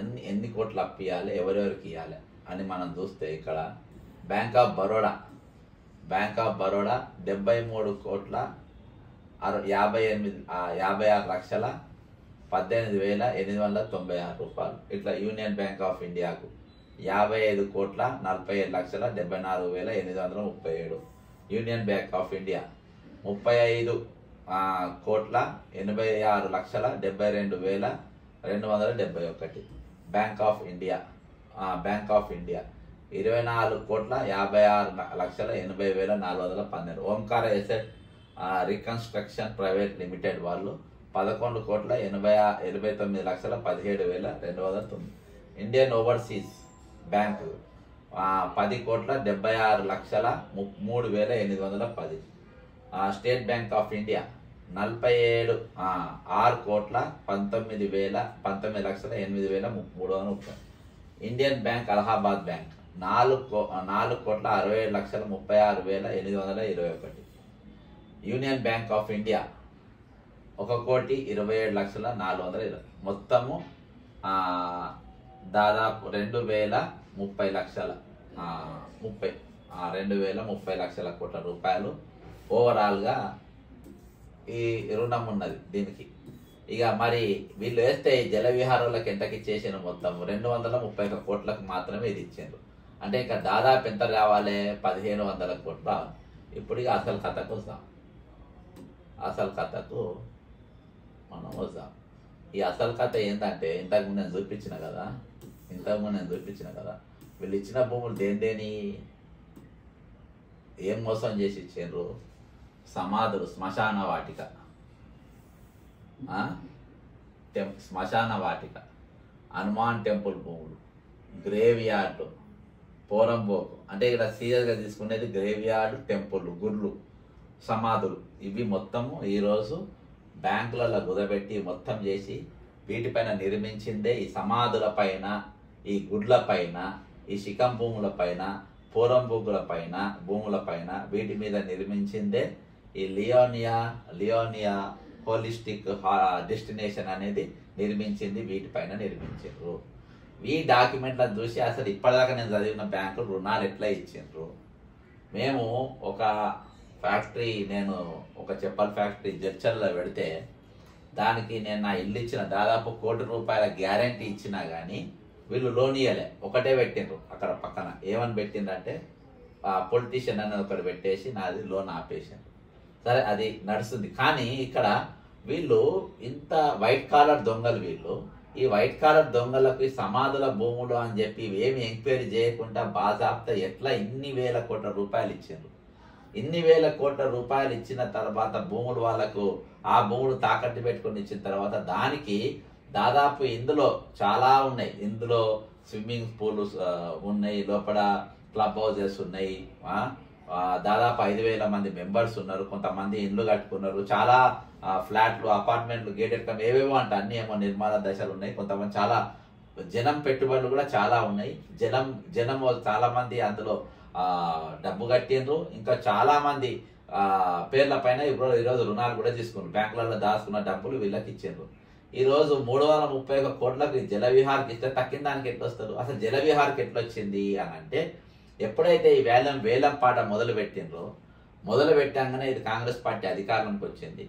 ఎన్ని కోట్లు అప్పు ఇవ్వాలి, ఎవరెవరికి ఇవ్వాలి అని మనం చూస్తే ఇక్కడ బ్యాంక్ ఆఫ్ బరోడా 53,56,18,896 రూపాయలు. ఇట్లా యూనియన్ బ్యాంక్ ఆఫ్ ఇండియాకు 55,40,74,837. Union bank of India 35,86,72,271. Bank of India 24,56,80,412. Omkara asset reconstruction private limited వాళ్ళు 11,89,17,209. Indian overseas bank 10,76,03,810. State bank of India 47 6,19,8,330. Indian bank Allahabad bank 4,67,36,821. Union bank of India 1,27,420. మొత్తము దాదాపు 2,030 లక్షల కోట్ల రూపాయలు ఓవరాల్గా ఈ రుణం ఉన్నది దీనికి. ఇక మరి వీళ్ళు వేస్తే జల విహారాలకు ఎంతకి ఇచ్చేసిన మొత్తం 231 కోట్లకు మాత్రమే ఇది ఇచ్చారు. అంటే ఇక దాదాపు ఎంత రావాలి, 1,500 కోట్లు రావాలి. ఇప్పుడు ఇక అసలు కథకు వస్తాం. అసలు కథకు మనం వస్తాం. ఈ అసలు కథ ఏంటంటే ఇంతకుముందు నేను చూపించిన కదా, వీళ్ళు ఇచ్చిన భూములు దేని ఏం మోసం చేసి ఇచ్చిండ్రు? సమాధులు, శ్మశాన వాటిక, హనుమాన్ టెంపుల్ భూములు, గ్రేవ్ యార్డు, పోరంబోకు. అంటే ఇక్కడ సీరియస్గా తీసుకునేది గ్రేవ్ యార్డు, టెంపుల్, గుళ్ళు, సమాధులు. ఇవి మొత్తము ఈరోజు బ్యాంకులలో కుదబెట్టి మొత్తం చేసి వీటిపైన నిర్మించిందే ఈ సమాధుల పైన, ఈ గుడ్ల పైన, ఈ శిఖం భూముల పైన, పోరంబోకుల పైన, భూముల పైన వీటి మీద నిర్మించిందే ఈ లియోనియా హోలిస్టిక్ డెస్టినేషన్ అనేది నిర్మించింది. వీటిపైన నిర్మించారు. ఈ డాక్యుమెంట్లను చూసి అసలు ఇప్పటిదాకా నేను చదివిన బ్యాంకులు రుణాలు ఎట్లా ఇచ్చిండ్రు. మేము ఒక ఫ్యాక్టరీ, నేను ఒక చెప్పల్ ఫ్యాక్టరీ జడ్చర్లో పెడితే దానికి నేను నా ఇల్లు ఇచ్చిన దాదాపు ₹1,00,00,000 గ్యారంటీ ఇచ్చినా కానీ వీళ్ళు లోన్ ఇవ్వలే. ఒకటే పెట్టిండ్రు అక్కడ పక్కన. ఏమని పెట్టిందంటే పొలిటీషియన్ అనేది ఒకటి పెట్టేసి నాది లోన్ ఆపేసాను. సరే, అది నడుస్తుంది. కానీ ఇక్కడ వీళ్ళు ఇంత వైట్ కాలర్ దొంగలు. వీళ్ళు ఈ వైట్ కాలర్ దొంగలకు ఈ సమాధుల భూములు అని చెప్పి ఏమి ఎంక్వైరీ చేయకుండా బాజాప్తా ఎట్లా ఇన్ని వేల కోట్ల రూపాయలు ఇచ్చారు. ఇన్ని వేల కోట్ల రూపాయలు ఇచ్చిన తర్వాత భూములు వాళ్ళకు ఆ భూములు తాకట్టు పెట్టుకొని ఇచ్చిన తర్వాత దానికి దాదాపు ఇందులో చాలా ఉన్నాయి. ఇందులో స్విమ్మింగ్ పూల్స్ ఉన్నాయి, లోపల క్లబ్ హౌజెస్ ఉన్నాయి, దాదాపు 5,000 మంది మెంబర్స్ ఉన్నారు, కొంతమంది ఇండ్లు కట్టుకున్నారు, చాలా ఫ్లాట్లు, అపార్ట్మెంట్లు, గేటెడ్ కమ్ ఏవేవో అంటే అన్ని ఏమో నిర్మాణ దశలు ఉన్నాయి. కొంతమంది చాలా జనం పెట్టుబడులు కూడా చాలా ఉన్నాయి. జనం చాలా మంది అందులో డబ్బు కట్టిండ్రు. ఇంకా చాలా మంది పేర్ల పైన ఈరోజు రుణాలు కూడా తీసుకున్నారు. బ్యాంకులలో దాచుకున్న డబ్బులు వీళ్ళకి ఇచ్చిండ్రు. ఈరోజు 331 కోట్లకు జల విహార్కి ఇస్తే తక్కిన దానికి ఎట్లా వస్తారు? అసలు జల విహార్కి ఎట్లా వచ్చింది అని అంటే, ఎప్పుడైతే ఈ వేలం పాట మొదలు పెట్టాగానే ఇది కాంగ్రెస్ పార్టీ అధికారంలోకి వచ్చింది.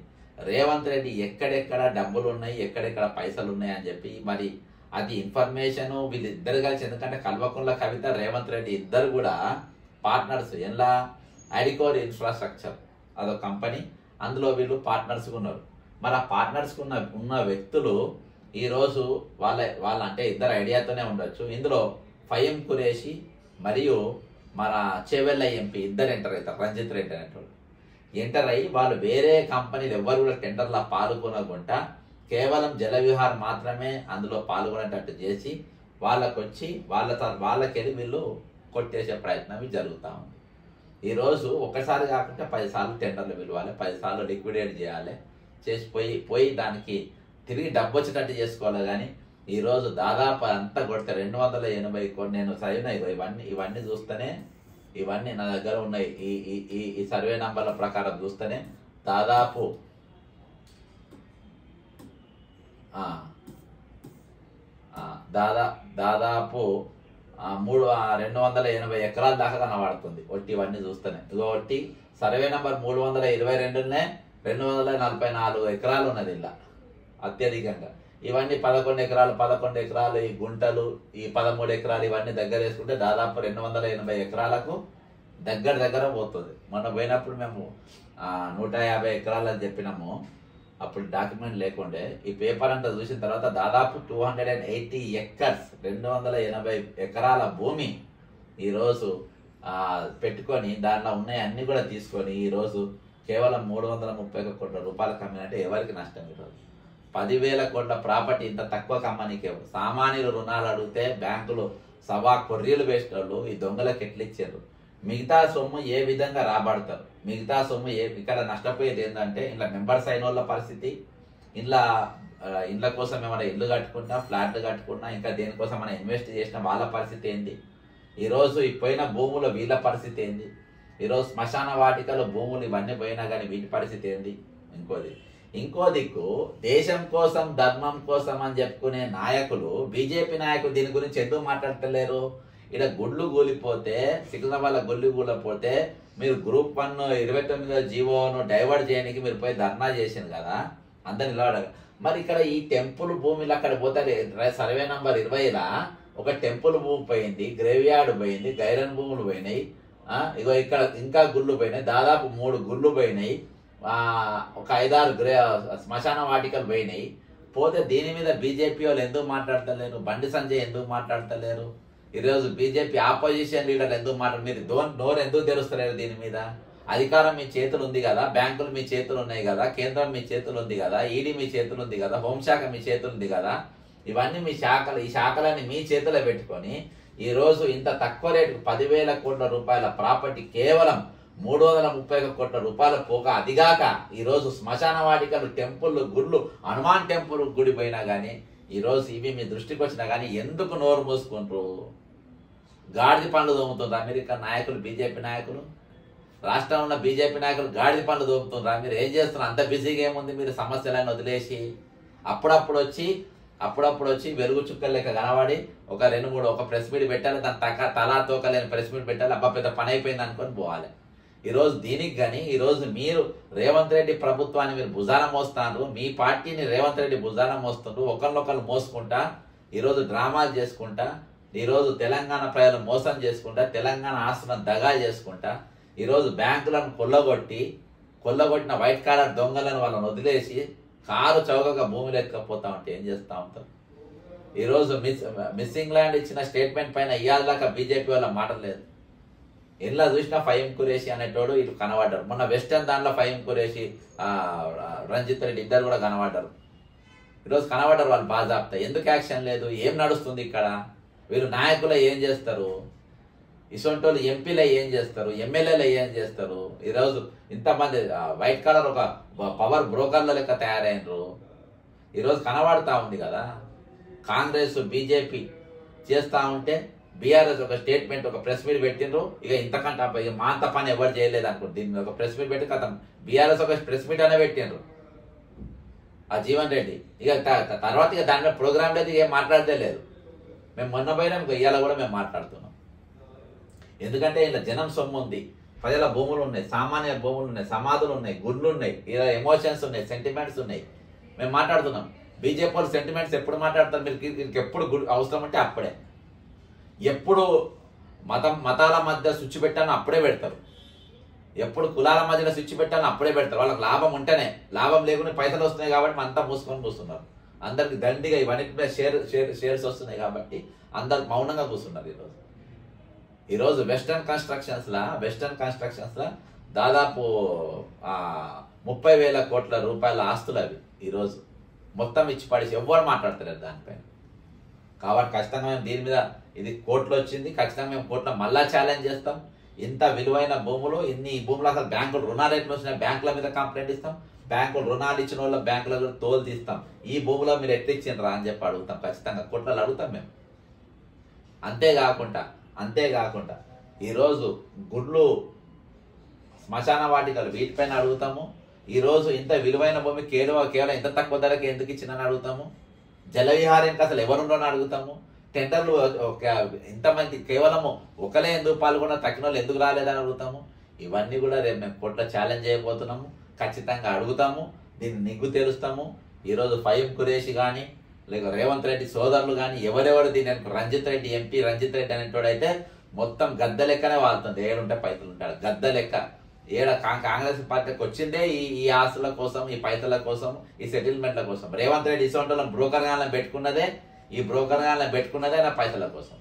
రేవంత్ రెడ్డి ఎక్కడెక్కడ డబ్బులు ఉన్నాయి, ఎక్కడెక్కడ పైసలు ఉన్నాయి అని చెప్పి మరి అది ఇన్ఫర్మేషన్ వీళ్ళిద్దరు కలిసి, ఎందుకంటే కల్వకుంట్ల కవిత, రేవంత్ రెడ్డి ఇద్దరు కూడా పార్ట్నర్స్. ఎలా ఐడికోర్ ఇన్ఫ్రాస్ట్రక్చర్ అదొక కంపెనీ, అందులో వీళ్ళు పార్ట్నర్స్గా ఉన్నారు. మరి ఆ పార్ట్నర్స్ ఉన్న వ్యక్తులు ఈరోజు వాళ్ళ అంటే ఇద్దరు ఐడియాతోనే ఉండొచ్చు. ఇందులో ఫయీం ఖురేషి మరియు మన చెవెళ్ళ ఎంపీ ఇద్దరు ఎంటర్ అవుతారు. రంజిత్ రెడ్డి అనేటోళ్ళు ఎంటర్ అయ్యి వాళ్ళు వేరే కంపెనీలు ఎవరు కూడా టెండర్లో పాల్గొనకుండా కేవలం జల విహార్ మాత్రమే అందులో పాల్గొనేటట్టు చేసి వాళ్ళకొచ్చి వాళ్ళకెళ్ళి వీళ్ళు కొట్టేసే ప్రయత్నం జరుగుతూ ఉంది. ఈరోజు ఒకసారి కాకుండా 10 సార్లు టెండర్లు పిలవాలి, 10 సార్లు లిక్విడేట్ చేయాలి, చేసి పోయి దానికి తిరిగి డబ్బు వచ్చేటట్టు చేసుకోవాలి. కానీ ఈరోజు దాదాపు అంతా కొడితే 280 కోట్లు నేను చదివిన ఇవన్నీ చూస్తేనే, ఇవన్నీ నా దగ్గర ఉన్నాయి. ఈ సర్వే నంబర్ల ప్రకారం చూస్తేనే దాదాపు దాదాపు 280 ఎకరాల దాకా కనబడుతుంది ఇవన్నీ చూస్తేనే. ఇదొకటి సర్వే నంబర్ 322నే 244 ఎకరాలు ఉన్నది ఇలా అత్యధికంగా. ఇవన్నీ 11 ఎకరాలు, ఈ గుంటలు, ఈ 13 ఎకరాలు ఇవన్నీ దగ్గర వేసుకుంటే దాదాపు 280 ఎకరాలకు దగ్గర పోతుంది. మొన్న పోయినప్పుడు మేము 150 ఎకరాలు అని చెప్పినాము. అప్పుడు డాక్యుమెంట్ లేకుండే. ఈ పేపర్ అంతా చూసిన తర్వాత దాదాపు 280 ఎకర్స్ 280 ఎకరాల భూమి ఈరోజు పెట్టుకొని దాంట్లో ఉన్నాయి అన్ని కూడా తీసుకొని ఈరోజు కేవలం 331 కోట్ల రూపాయలు కమ్మినట్టే ఎవరికి నష్టం ఈరోజు. 10,000 కోట్ల ప్రాపర్టీ ఇంత తక్కువ కమ్మనికే సామాన్యులు రుణాలు అడిగితే బ్యాంకులు సవా కొర్రీలు వేసిన వాళ్ళు ఈ దొంగలకు ఎట్లా ఇచ్చారు. మిగతా సొమ్ము ఏ విధంగా రాబడతారు, మిగతా సొమ్ము ఇక్కడ నష్టపోయేది ఏంటంటే ఇలా మెంబర్స్ అయిన వాళ్ళ పరిస్థితి, ఇండ్ల కోసం ఏమైనా ఇల్లు కట్టుకున్నా, ఫ్లాట్లు కట్టుకున్నా, ఇంకా దేనికోసం మనం ఇన్వెస్ట్ చేసిన వాళ్ళ పరిస్థితి ఏంది, ఈరోజు ఈ పోయిన భూముల వీళ్ళ పరిస్థితి ఏంది, ఈరోజు శ్మశాన వాటికలో భూములు ఇవన్నీ పోయినా కానీ వీటి పరిస్థితి ఏంది. ఇంకో దిక్కు దేశం కోసం ధర్మం కోసం అని చెప్పుకునే నాయకులు, బీజేపీ నాయకులు దీని గురించి ఎందుకు మాట్లాడతలేరు? ఇక్కడ గుళ్ళు కూలిపోతే, సికింద్రాబాద్ గుళ్ళు కూలిపోతే మీరు గ్రూప్ 1 29 జీవోను డైవర్ట్ చేయడానికి మీరు పోయి ధర్నా చేసింది కదా, అందరు నిలబడ. మరి ఇక్కడ ఈ టెంపుల్ భూమిలో అక్కడ పోతే సర్వే నంబర్ 20లా ఒక టెంపుల్ భూమి పోయింది, గ్రేవ్ యార్డ్ పోయింది, గైరన్ భూములు పోయినాయి, ఇగో ఇక్కడ ఇంకా గుళ్ళు పోయినాయి, దాదాపు 3 గుళ్ళు పోయినాయి, ఒక 5-6 శ్మశాన వాటికలు పోయినాయి. పోతే దీని మీద బీజేపీ వాళ్ళు ఎందుకు మాట్లాడతలేరు? బండి సంజయ్ ఎందుకు మాట్లాడతలేరు? ఈరోజు బీజేపీ ఆపోజిషన్ లీడర్లు ఎందుకు మీరు నోరు ఎందుకు తెరుస్తలేరు? దీని మీద అధికారం మీ చేతులు ఉంది కదా, బ్యాంకులు మీ చేతులు ఉన్నాయి కదా, కేంద్రం మీ చేతులు ఉంది కదా, ఈడీ మీ చేతులు ఉంది కదా, హోంశాఖ మీ చేతులు ఉంది కదా, ఇవన్నీ మీ శాఖలు, ఈ శాఖలన్నీ మీ చేతిలో పెట్టుకొని ఈరోజు ఇంత తక్కువ రేటు 10,000 కోట్ల రూపాయల ప్రాపర్టీ కేవలం 331 కోట్ల రూపాయల పోక, అదిగాక ఈరోజు శ్మశాన వాటికలు, టెంపుల్, గుళ్ళు, హనుమాన్ టెంపుల్ గుడి పోయినా కానీ ఈరోజు ఇవి మీ దృష్టికి వచ్చినా కానీ ఎందుకు నోరు మూసుకుంటారు? గాడిద పనులు దోముతుండ్రా మీరు ఇక్కడ నాయకులు, బీజేపీ నాయకులు, రాష్ట్రంలో ఉన్న బీజేపీ నాయకులు గాడిద పనులు దోముతుండ్రా? మీరు ఏం చేస్తున్నారు? అంత బిజీగా ఏముంది? మీరు సమస్యలను వదిలేసి అప్పుడప్పుడు వచ్చి వెలుగు చుక్కలు లెక్క కనబడి ఒక 2-3 ఒక ప్రెస్ మీట్ పెట్టాలి, దాని తలా తోకలేని ప్రెస్ మీట్ పెట్టాలి, అబ్బా పెద్ద పని అయిపోయింది అనుకొని పోవాలి. ఈరోజు దీనికి కానీ ఈరోజు మీరు రేవంత్ రెడ్డి ప్రభుత్వాన్ని మీరు భుజాన మోస్తున్నారు, మీ పార్టీని రేవంత్ రెడ్డి భుజాన మోస్తుండ్రు, ఒకరినొకరు మోసుకుంటా ఈరోజు డ్రామాలు చేసుకుంటా, ఈరోజు తెలంగాణ ప్రజలు మోసం చేసుకుంటా, తెలంగాణ ఆస్తులను దగా చేసుకుంటా, ఈరోజు బ్యాంకులను కొల్లగొట్టిన వైట్ కాలర్ దొంగలను వాళ్ళని వదిలేసి కారు చౌకగా భూమిలో ఎత్తుకపోతా ఉంటే ఏం చేస్తూ ఉంటారు? ఈరోజు మిస్సింగ్ ల్యాండ్ ఇచ్చిన స్టేట్మెంట్ పైన ఇవాళ దాకా బీజేపీ వాళ్ళ మాట లేదు. ఇలా చూసినా ఫహీం ఖురేషి అనేటోడు ఇటు కనబడ్డారు. మొన్న వెస్టర్న్ దాంట్లో ఫహీం ఖురేషి, రంజిత్ రెడ్డి ఇద్దరు కూడా కనబడ్డారు. ఈరోజు కనబడ్డారు వాళ్ళు బాజాబ్తా. ఎందుకు యాక్షన్ లేదు? ఏం నడుస్తుంది ఇక్కడ? వీళ్ళు నాయకులు ఏం చేస్తారు? ఇసొంటి వాళ్ళు ఎంపీలు ఏం చేస్తారు? ఎమ్మెల్యేలు ఏం చేస్తారు? ఈరోజు ఇంతమంది వైట్ కలర్ ఒక పవర్ బ్రోకర్ల లెక్క తయారైనరు. ఈరోజు కనబడతా ఉంది కదా, కాంగ్రెస్ బీజేపీ చేస్తూ ఉంటే బీఆర్ఎస్ ఒక స్టేట్మెంట్, ఒక ప్రెస్ మీట్ పెట్టిండ్రు. ఇక ఇంతకంటే ఇక మా అంత పని ఎవరు చేయలేదు అనుకుంటు. దీని మీద ఒక ప్రెస్ మీట్ పెట్టి కథం బీఆర్ఎస్ ఒక ప్రెస్ మీట్ అనే పెట్టిండ్రు ఆ జీవన్ రెడ్డి. ఇక తర్వాత ఇక దాని మీద ప్రోగ్రామ్ లేదు, ఏం మాట్లాడితే లేదు. మేము మొన్న పోయినాం, ఇవాళ కూడా మేము మాట్లాడుతున్నాం. ఎందుకంటే ఇలా జనం సొమ్ము ఉంది, ప్రజల భూములు ఉన్నాయి, సామాన్య భూములు ఉన్నాయి, సమాధులు ఉన్నాయి, గుడ్లు ఉన్నాయి, ఇలా ఎమోషన్స్ ఉన్నాయి, సెంటిమెంట్స్ ఉన్నాయి. మేము మాట్లాడుతున్నాం. బీజేపీ వాళ్ళు సెంటిమెంట్స్ ఎప్పుడు మాట్లాడతారు? మీరు ఎప్పుడు అవసరం ఉంటే అప్పుడే, ఎప్పుడు మతాల మధ్య స్విచ్ పెట్టానో అప్పుడే పెడతారు, ఎప్పుడు కులాల మధ్యలో స్విచ్ పెట్టానో అప్పుడే పెడతారు. వాళ్ళకి లాభం ఉంటేనే, లాభం లేకుండా పైసలు వస్తున్నాయి కాబట్టి అంతా మూసుకొని కూర్చున్నారు. అందరికి దండిగా ఇవన్నీ షేర్స్ వస్తున్నాయి కాబట్టి అందరు మౌనంగా కూర్చున్నారు. ఈరోజు వెస్టర్న్ కన్స్ట్రక్షన్స్ లా దాదాపు 30,000 కోట్ల రూపాయల ఆస్తులు అవి ఈరోజు మొత్తం ఇచ్చి పడేసి ఎవ్వరు మాట్లాడతలేరు దానిపైన. కాబట్టి ఖచ్చితంగా మేము దీని మీద, ఇది కోర్టులో వచ్చింది, ఖచ్చితంగా మేము కోర్టులో మళ్ళా ఛాలెంజ్ చేస్తాం. ఇంత విలువైన భూములు, ఇన్ని భూములు అసలు బ్యాంకులు రుణాలు ఎట్లా వచ్చినాయి? బ్యాంకుల మీద కంప్లైంట్ ఇస్తాం, బ్యాంకులు రుణాలు ఇచ్చిన వాళ్ళ బ్యాంకుల తోలు తీస్తాం. ఈ భూములో మీరు ఎట్లా ఇచ్చిండ్రా అని చెప్పి అడుగుతాం, ఖచ్చితంగా కోర్టులో అడుగుతాం మేము. అంతేకాకుండా ఈరోజు గుడ్లు, శ్మశాన వాటికలు వీటిపైన అడుగుతాము. ఈరోజు ఇంత విలువైన భూమి కేవలం ఇంత తక్కువ ధరకి ఎందుకు ఇచ్చిందని అడుగుతాము. జలవిహారానికి అసలు ఎవరుండోని అడుగుతాము. టెండర్లు ఇంతమంది కేవలము ఒకలే ఎందుకు పాల్గొన్న, తక్కిన వాళ్ళు ఎందుకు రాలేదని అడుగుతాము. ఇవన్నీ కూడా రేపు మేము కోర్టులో ఛాలెంజ్ చేయబోతున్నాము, ఖచ్చితంగా అడుగుతాము, దీన్ని నిగ్గు తెరుస్తాము. ఈరోజు ఫహీం ఖురేషి కానీ లేక రేవంత్ రెడ్డి సోదరులు కానీ ఎవరెవరు దీని రంజిత్ రెడ్డి, ఎంపీ రంజిత్ రెడ్డి అనేటోడైతే మొత్తం గద్ద లెక్కనే వాళ్తుంది. ఏడుంటే పైసలు ఉంటాడు, గద్ద లెక్క. కాంగ్రెస్ పార్టీకి వచ్చిందే ఈ ఆస్తుల కోసం, ఈ పైసల కోసం, ఈ సెటిల్మెంట్ల కోసం. రేవంత్ రెడ్డి ఇసొంటి బ్రోకర్ గాలను పెట్టుకున్నదే నా పైసల కోసం.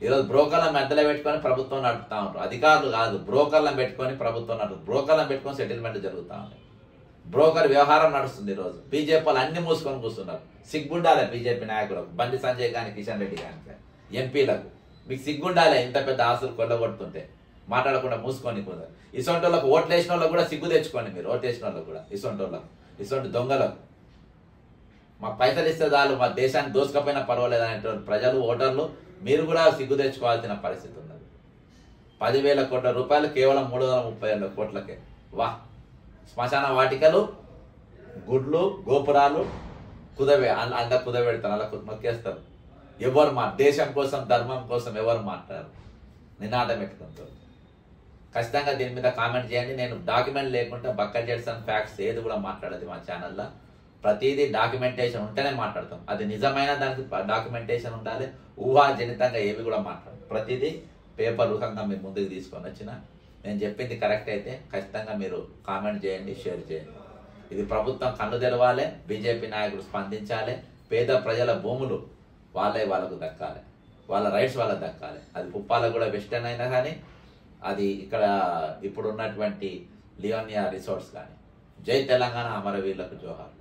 ఈరోజు బ్రోకర్లను మెద్దలో పెట్టుకొని ప్రభుత్వం నడుపుతా ఉంటారు. అధికారులు కాదు, బ్రోకర్లను పెట్టుకొని ప్రభుత్వం నడుపుతుంది. బ్రోకర్లను పెట్టుకొని సెటిల్మెంట్ జరుగుతూ ఉన్నాయి. బ్రోకర్ వ్యవహారం నడుస్తుంది. ఈరోజు బీజేపీ వాళ్ళు అన్ని మూసుకొని కూర్చున్నారు. సిగ్గుండాలి బీజేపీ నాయకులకు, బండి సంజయ్ కానీ, కిషన్ రెడ్డి కానీ, ఎంపీలకు. మీకు సిగ్గుండాలి ఇంత పెద్ద ఆస్తులు కొల్లగొడుతుంటే మాట్లాడకుండా మూసుకొని కొందరు. ఇసొంటి వాళ్ళకు ఓట్లు వేసిన వాళ్ళకు కూడా సిగ్గు తెచ్చుకోండి మీరు. ఓట్లు వేసిన వాళ్ళకు కూడా ఇసొంటి వాళ్ళకు, ఇసొంటి దొంగలకు. మాకు పైసలు ఇస్తే చాలు, మా దేశాన్ని దోసుకపోయినా పర్వాలేదు అనేటువంటి ప్రజలు, ఓటర్లు మీరు కూడా సిగ్గు తెచ్చుకోవాల్సిన పరిస్థితి ఉన్నది. 10,000 కోట్ల రూపాయలు కేవలం 337 కోట్లకే. వా! శ్మశాన వాటికలు, గుడ్లు, గోపురాలు అంతా కుదబెడతారు, అలా నొక్కేస్తారు. ఎవరు దేశం కోసం, ధర్మం కోసం ఎవరు మాట్లాడరు, నినాదం పెట్టుకుంటారు. ఖచ్చితంగా దీని మీద కామెంట్ చేయండి. నేను డాక్యుమెంట్ లేకుండా బక్కర్ జెట్సన్ ఫ్యాక్ట్స్ ఏది కూడా మాట్లాడదు మా ఛానల్లో. ప్రతిదీ డాక్యుమెంటేషన్ ఉంటేనే మాట్లాడతాం. అది నిజమైన దానికి డాక్యుమెంటేషన్ ఉండాలి. ఊహాజనితంగా ఏవి కూడా మాట్లాడదు. ప్రతిదీ పేపర్ రూపంగా మీరు ముందుకు తీసుకొని వచ్చిన నేను చెప్పింది కరెక్ట్ అయితే ఖచ్చితంగా మీరు కామెంట్ చేయండి, షేర్ చేయండి. ఇది ప్రభుత్వం కన్ను తెరవాలి, బీజేపీ నాయకులు స్పందించాలి. పేద ప్రజల భూములు వాళ్ళకు దక్కాలి, వాళ్ళ రైట్స్ వాళ్ళకి దక్కాలి. అది పుప్పాలకు కూడా వెస్టర్న్ అయినా కానీ, అది ఇక్కడ ఇప్పుడు ఉన్నటువంటి లియోనియా రిసార్ట్స్ కానీ. జై తెలంగాణ, అమరవీరులకు జోహార్.